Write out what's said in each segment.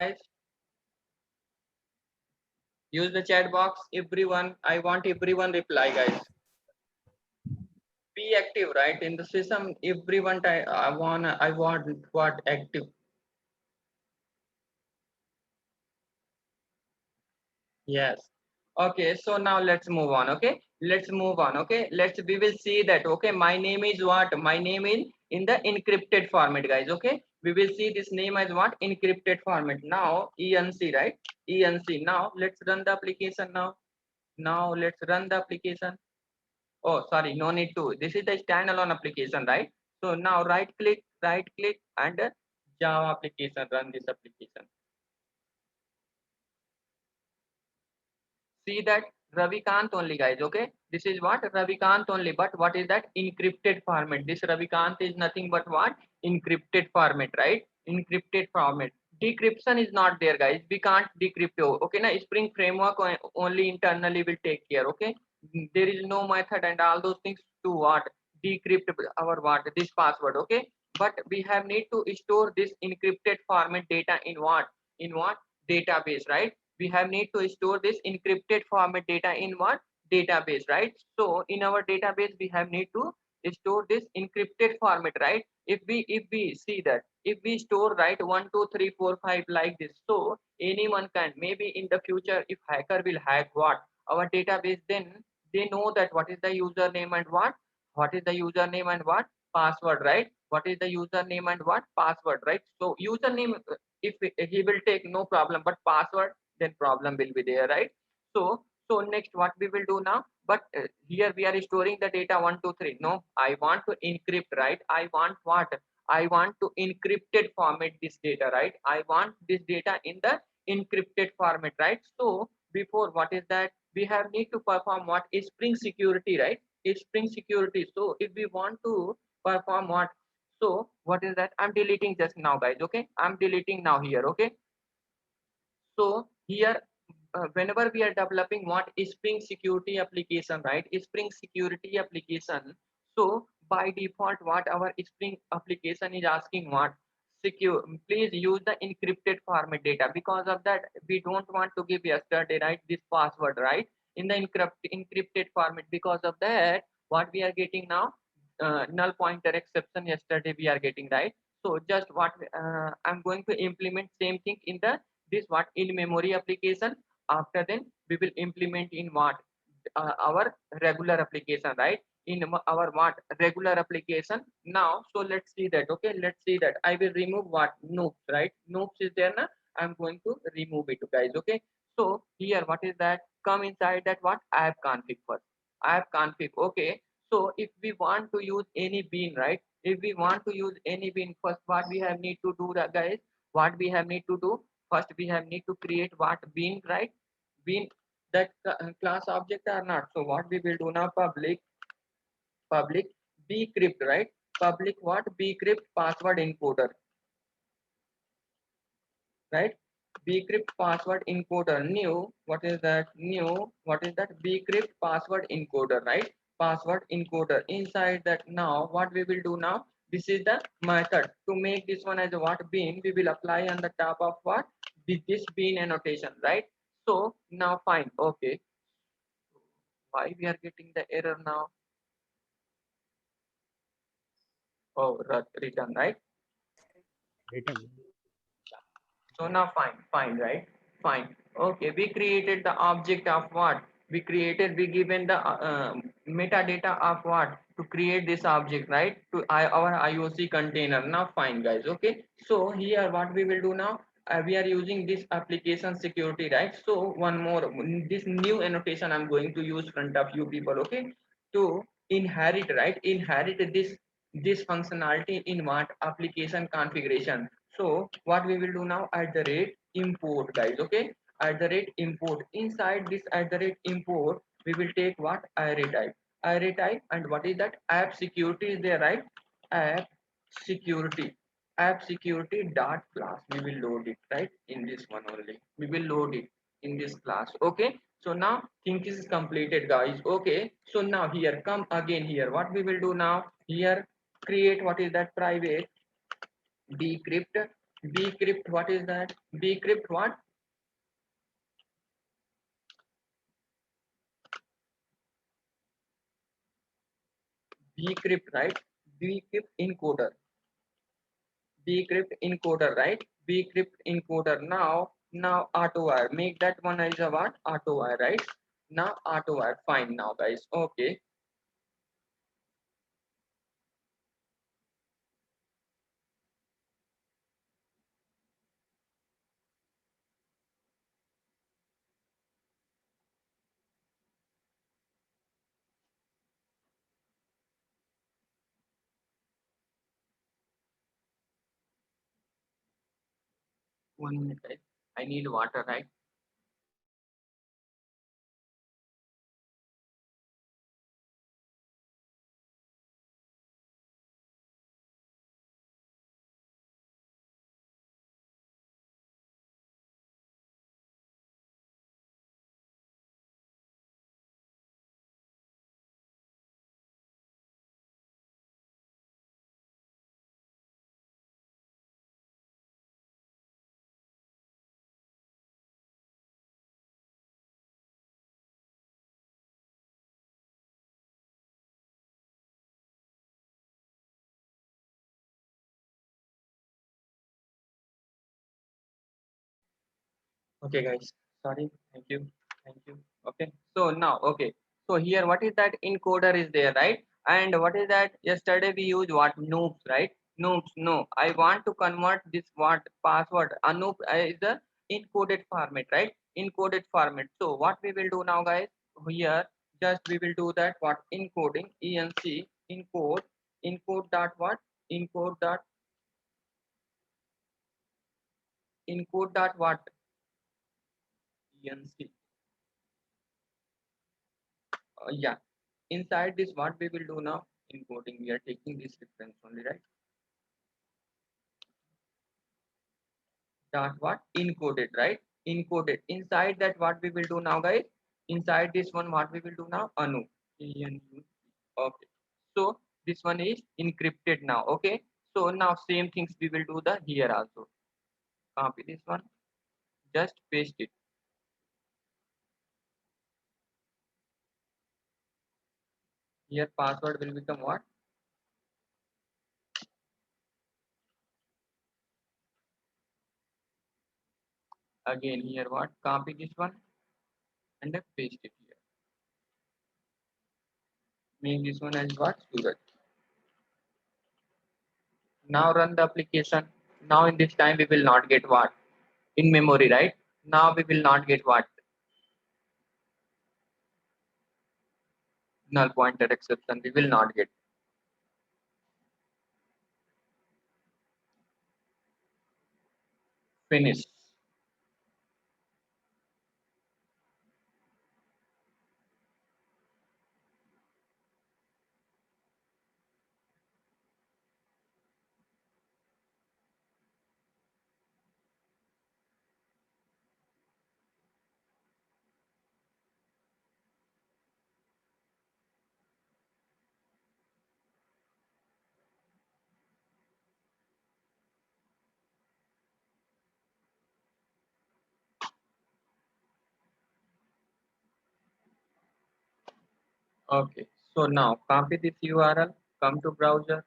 guys, use the chat box. Everyone, I want everyone reply, guys. Be active, right? In the system, everyone, I want what active. Yes. Okay, so now let's move on. Okay, let's move on. Okay, we will see that. Okay, my name is what? My name is in the encrypted format, guys. Okay, we will see this name as what? Encrypted format. Now ENC, right? ENC. Now let's run the application. Now let's run the application. Oh, sorry, no need to. This is the standalone application, right? So now right click, and Java application. Run this application. See that Ravikant only, guys. Okay, this is what? Ravikant only. But what is that? Encrypted format. This Ravikant is nothing but what? Encrypted format, right? Encrypted format. Decryption is not there, guys. We can't decrypt. Okay, now Spring framework only internally will take care. Okay, there is no method and all those things to what? Decrypt our what? This password. Okay, but we have need to store this encrypted format data in what? In what? Database, right? We have need to store this encrypted format data in what? Database, right? So in our database we have need to store this encrypted format, right? If we see that, if we store, right, 1 2 3 4 5 like this, so anyone can, maybe in the future, if hacker will hack what? Our database, then they know that what is the username and what is the username and what? Password, right? What is the username and what? Password, right? So username, if he will take, no problem, but password, then problem will be there, right? So next what we will do now? But here we are storing the data 1 2 3. No, I want to encrypt, right? I want what? I want to encrypted format this data, right? I want this data in the encrypted format, right? So before, what is that? We have need to perform what is Spring Security, right? Is Spring Security. So if we want to perform what? So what is that? I'm deleting just now, guys. Okay, I'm deleting now here. Okay, so here, whenever we are developing what is Spring Security application, right? Spring Security application. So by default, what our Spring application is asking, what? Secure. Please use the encrypted format data. Because of that, we don't want to give yesterday, right, this password, right, in the encrypted format. Because of that, what we are getting now, null pointer exception yesterday we are getting, right? So just what, I'm going to implement same thing in the this what, in memory application. After then we will implement in what, our regular application, right? In our what, regular application. Now, so let's see that. Okay, let's see that. I will remove what? Noops, right? Noops is there now. I'm going to remove it, guys. Okay, so here what is that? Come inside that what? App config first. App config. Okay, so if we want to use any bean, right? If we want to use any bean, first what we have need to do, that guys, what we have need to do? First we have need to create what? Bean, right? Bean, that class object or not. So what we will do now? Public bcrypt, right? Public what? Bcrypt password encoder, right? Bcrypt password encoder. New, what is that? New, what is that? Bcrypt password encoder, right? Password encoder. Inside that, now what we will do now? This is the method. To make this one as a what? Bean, we will apply on the top of what? This bean annotation, right? So now fine. Okay, why we are getting the error now? Oh, return, right? Written. So now fine, right? Fine. Okay, we created the object of what? We given the metadata of what? To create this object, right? To our IOC container. Now fine, guys. Okay. So here what we will do now? We are using this application security, right? So one more, this new annotation I'm going to use front of you people. Okay. To inherit, right? Inherit this functionality in what? Application configuration. So what we will do now? At the rate import, guys. Okay, at the rate import. Inside this at the rate import, we will take what? Array type. And what is that? App security is there, right? App security. App security dot class. We will load it, right? In this one only. We will load it in this class. Okay. So now thing is completed, guys. Okay. So now here, come again here. What we will do now? Here, create what is that? Private decrypt Bcrypt, what is that? Bcrypt what? Bcrypt, right? Bcrypt encoder. Bcrypt encoder, right? Bcrypt encoder. Now auto wire. Make that one as a what? Auto wire, right? Now auto wire. Fine now, guys. Okay. One minute, guys. I need water, right? Okay, guys. Sorry. Thank you. Thank you. Okay. So now, okay. So here, what is that encoder is there, right? And what is that? Yesterday we used what? Noops, right? Noops. No, I want to convert this what password. Anoop is the encoded format, right? Encoded format. So what we will do now, guys? Here, just we will do that. What encoding? ENC encode encode dot what? Encode dot encode dot what? ENC. Yeah, inside this what we will do now, encoding, we are taking this reference only, right? Dot what? Encoded, right? Encoded. Inside that what we will do now, guys? Inside this one what we will do now? Anu. Okay, so this one is encrypted now. Okay, so now same things we will do the here also. Copy this one, just paste it. Here password will become what? Again here what? Copy this one and then paste it here. Make this one as what? Surat. Now run the application. Now in this time we will not get what? In memory, right? Now we will not get what? Null pointer exception. We will not get. Finish. Okay. So now copy this URL. Come to browser.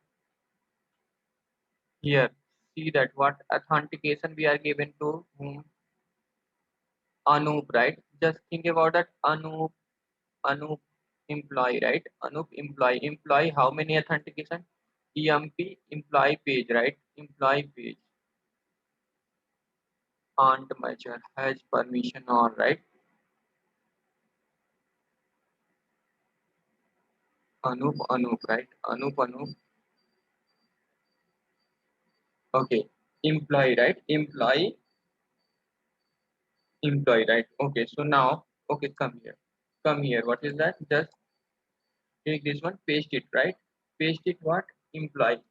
Here. See that what authentication we are given to whom? Anoop, right? Just think about that. Anoop employee, right? Anoop employee. Employee, how many authentication? EMP employee page, right? Employee page. Can't measure. Has permission on, right? Anoop, right? Anoop. Okay. Employee, right? Employee, right? Okay. So now, okay, come here. Come here. What is that? Just take this one, paste it, right? Paste it what? Employee.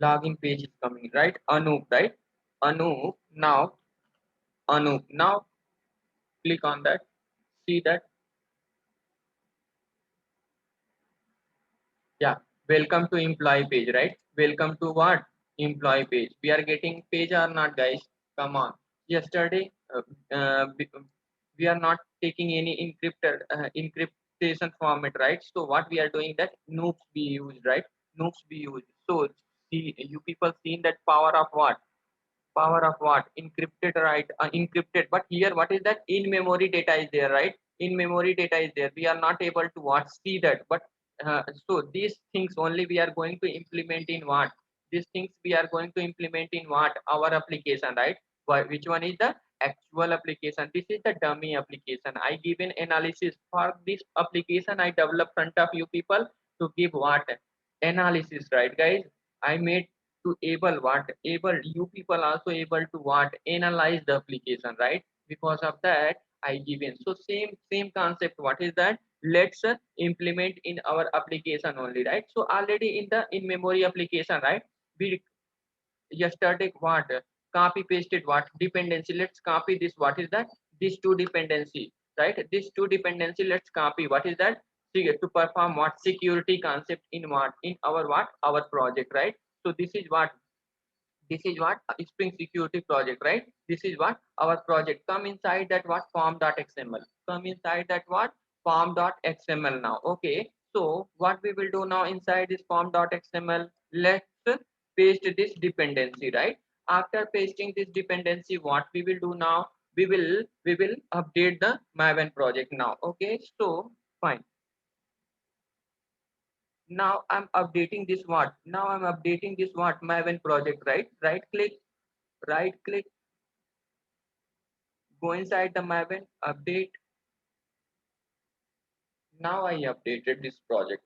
Login page is coming, right? Anoop, right? Anoop. Now, Anoop. Now, click on that. See that? Yeah. Welcome to employee page, right? Welcome to what? employee page. We are getting page or not, guys? Come on. Yesterday, we are not taking any encryptation format, right? So what we are doing, that noops we use, right? Noops we use. So see, you people seen that power of what? Power of what? Encrypted, right? Encrypted. But here, what is that? In memory data is there, right? In memory data is there. We are not able to what? See that. But so these things only we are going to implement in what? These things we are going to implement in what? Our application, right? Which one is the actual application? This is the dummy application. I give an analysis for this application. I develop front of you people to give what? Analysis, right, guys? I made to able what, able you people also able to what, analyze the application, right? Because of that I give in. So same concept, what is that? Let's implement in our application only, right? So already in the in memory application, right, we yesterday what, copy pasted what dependency. Let's copy this, what is that? This two dependency, right? This two dependency, let's copy, what is that? To perform what, security concept in what, in our what, our project, right? So this is what, this is what Spring Security project, right? This is what our project. Come inside that what, form.xml. Come inside that what, form.xml now. Okay, so what we will do now inside this form.xml, let's paste this dependency, right? After pasting this dependency, what we will do now, we will update the Maven project now. Okay, so fine. Now I'm updating this what, now I'm updating this what, Maven project, right? Right click, right click, go inside the Maven, update. Now I updated this project.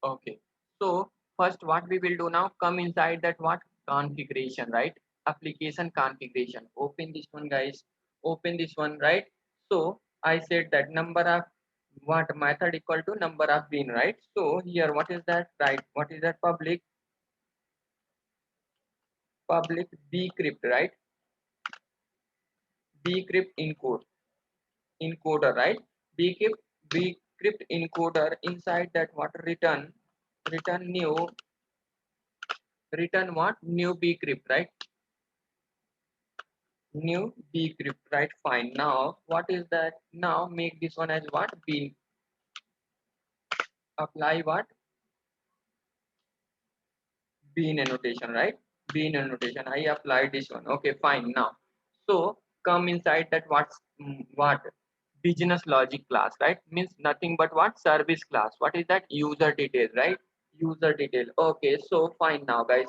Okay, so first what we will do now, come inside that what, configuration, right? Application configuration. Open this one, guys. Open this one, right? So I said that number of what, method equal to number of bean, right? So here what is that, right? What is that? Public bcrypt, right? Bcrypt encoder, right? Bcrypt encoder. Inside that what, return new, return what, new bcrypt, right? New bcrypt, right? Fine. Now what is that? Now make this one as what, bean. Apply what, bean annotation, right? Bean annotation. I applied this one. Okay, fine. Now so come inside that what, business logic class, right? Means nothing but what, service class. What is that? User detail, right? User detail. Okay, so fine now, guys.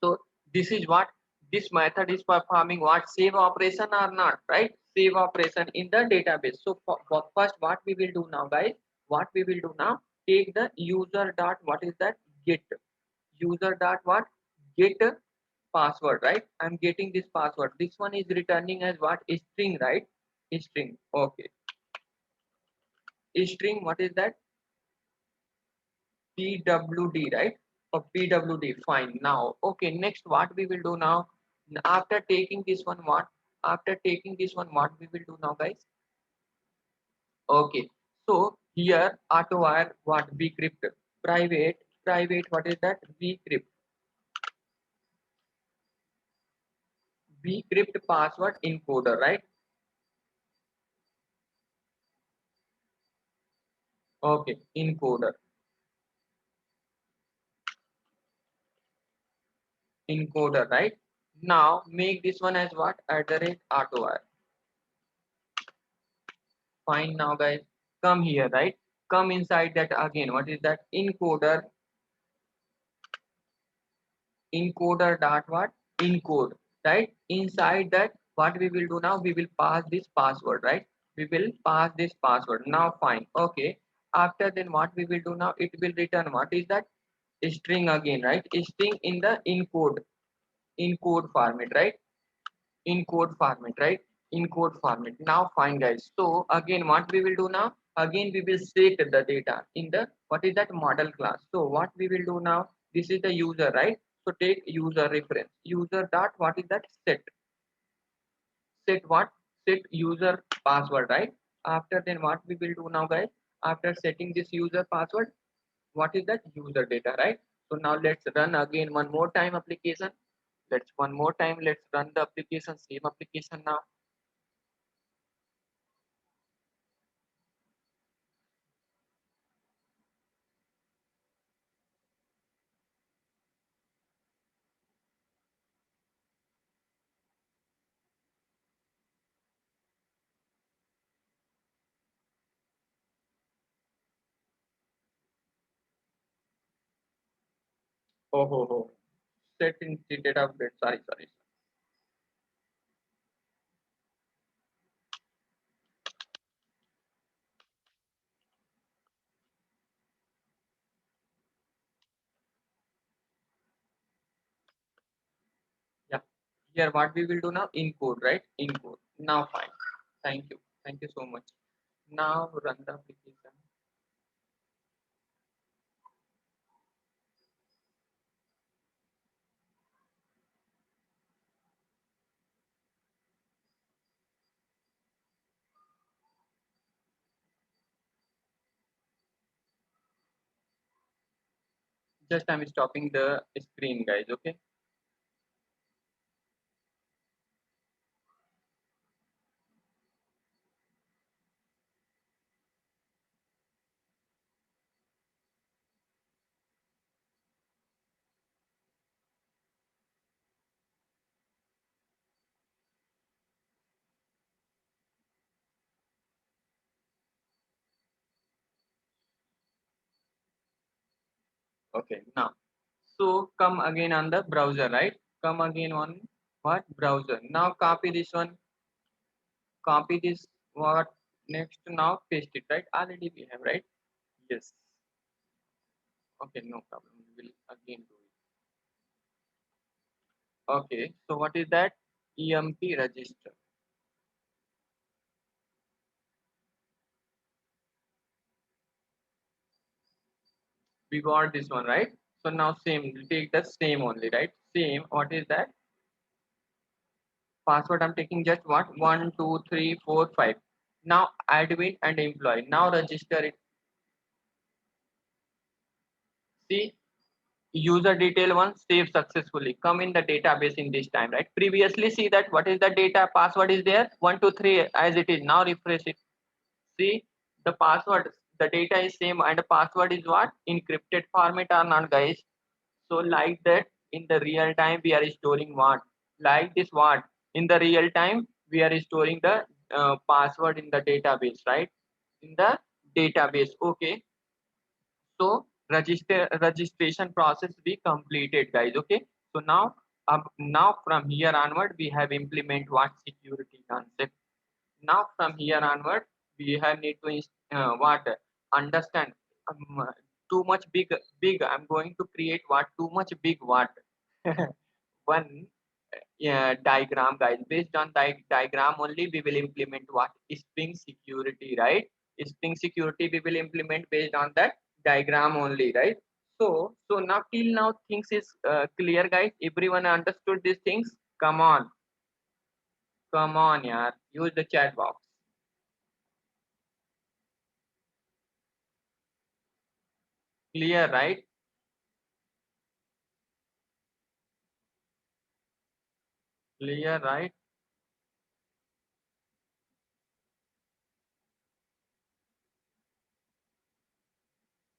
So this is what, this method is performing what, save operation or not, right? Save operation in the database. So for first what we will do now, guys, what we will do now, take the user dot, what is that, get, user dot what, get password, right? I'm getting this password. This one is returning as what, a string, right? A string. Okay, a string, what is that? PWD, right? Or PWD. Fine. Now, okay. Next, what we will do now? After taking this one, what? After taking this one, what we will do now, guys? Okay. So here, auto wire, what? Bcrypt. Private. What is that? Bcrypt. Bcrypt password encoder, right? Okay. Encoder, right? Now make this one as what? At the rate auto wire. Fine. Now, guys, come here, right? Come inside that again. What is that? Encoder dot what, encode, right? Inside that what we will do now, we will pass this password, right? We will pass this password. Now fine. Okay, after then what we will do now, it will return, what is that? A string again, right? A string in the encode format, right? Encode format, right? Encode format. Now fine, guys, so again what we will do now, again we will set the data in the, what is that, model class. So what we will do now, this is the user, right? So take user reference, user dot, what is that, set what, set user password, right? After then what we will do now guys, after setting this user password, what is that user data, right? So now let's run again one more time application. Let's run the application, same application now. Oh, set in the data update, sorry. Yeah, here what we will do now, encode, right? Encode. Now fine, thank you so much. Now run the application. Just I'm stopping the screen guys, okay? Okay, now so come again on the browser, right? Come again on what browser. Now copy this one, copy this, what next, now paste it, right? Already we have, right? Yes. Okay, no problem, we will again do it. Okay, so what is that? EMP register. We got this one, right? So now same, we'll take the same only, right? Same, what is that? Password I'm taking just what? 1 2 3 4 5. Now admin and employee. Now register it. See, user detail one save successfully. Come in the database in this time, right? Previously see that what is the data password is there 1 2 3 as it is. Now refresh it. See the password, the data is same and the password is what? Encrypted format or not guys? So like that in the real time we are storing what? Like this what? In the real time we are storing the password in the database, right? In the database. Okay. So registration process we completed guys. Okay. So now from here onward we have implement what security concept. Now from here onward we have need to what understand too much big I'm going to create what too much big what one diagram guys. Based on diagram only we will implement what string security, right? String security we will implement based on that diagram only, right? So now till now things is clear guys, everyone understood these things. Come on yaar, use the chat box. Clear, right? Clear, right?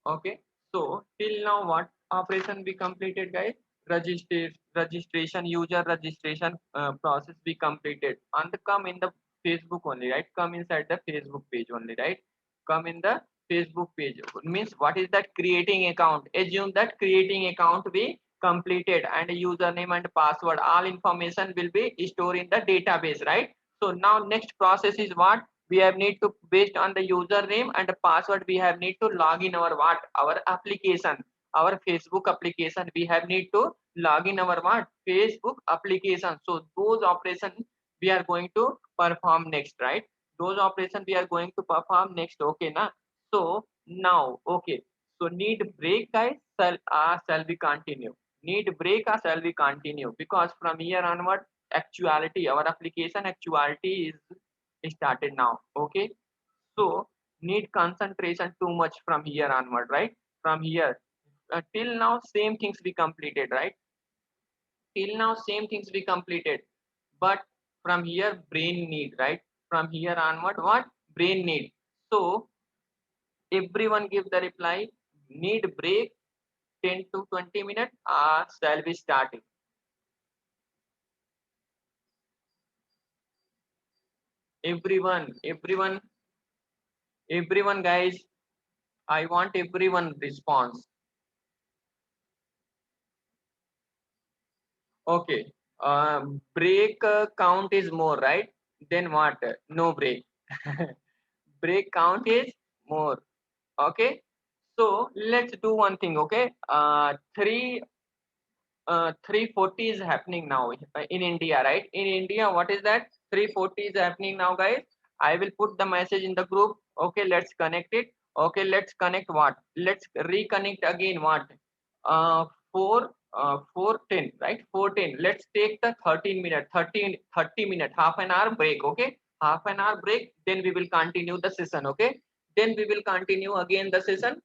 Okay. So till now, what operation we completed, guys? Registration, user registration process we completed. And come in the Facebook only, right? Come inside the Facebook page only, right? Come in the Facebook page. Means what is that? Creating account. Assume that creating account we completed and username and password. All information will be stored in the database, right? So now next process is what? We have need to, based on the username and the password, we have need to log in our what? Our application, our Facebook application. We have need to log in our what? Facebook application. So those operations we are going to perform next, right? Those operations we are going to perform next. Okay na? So now okay, so need break guys, shall we continue? Need break or shall we continue? Because from here onward actuality, our application actuality is started now. Okay, So need concentration too much from here onward, right? From here till now same things we completed, right? Till now same things we completed, but from here brain need, right? From here onward, what? Brain need. So everyone give the reply. Need break 10 to 20 minutes. Shall we start it? Everyone, guys. I want everyone response. Okay. Break count is more, right? Then what? No break. Break count is more. Okay. So let's do one thing. Okay. 340 is happening now in India, right? In India, what is that? 340 is happening now, guys. I will put the message in the group. Okay, let's connect it. Okay, let's connect what? Let's reconnect again what? 410, right? 410. Let's take the 13 minute, 30 minute, half an hour break. Okay, half an hour break. Then we will continue the session. Okay, then we will continue again the session.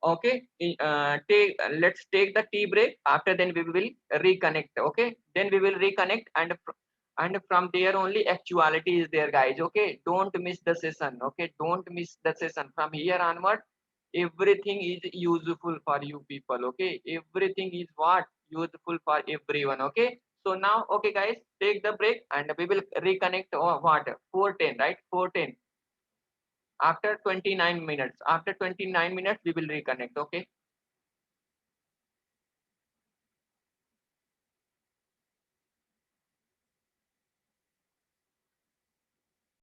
Okay, let's take the tea break. After then we will reconnect. Okay, then we will reconnect, and from there only actuality is there, guys. Okay, don't miss the session. Okay, don't miss the session. From here onward everything is useful for you people. Okay, everything is what? Useful for everyone. Okay, so now, okay guys, take the break and we will reconnect. What? 410, right? 410. After 29 minutes, after 29 minutes we will reconnect. Okay.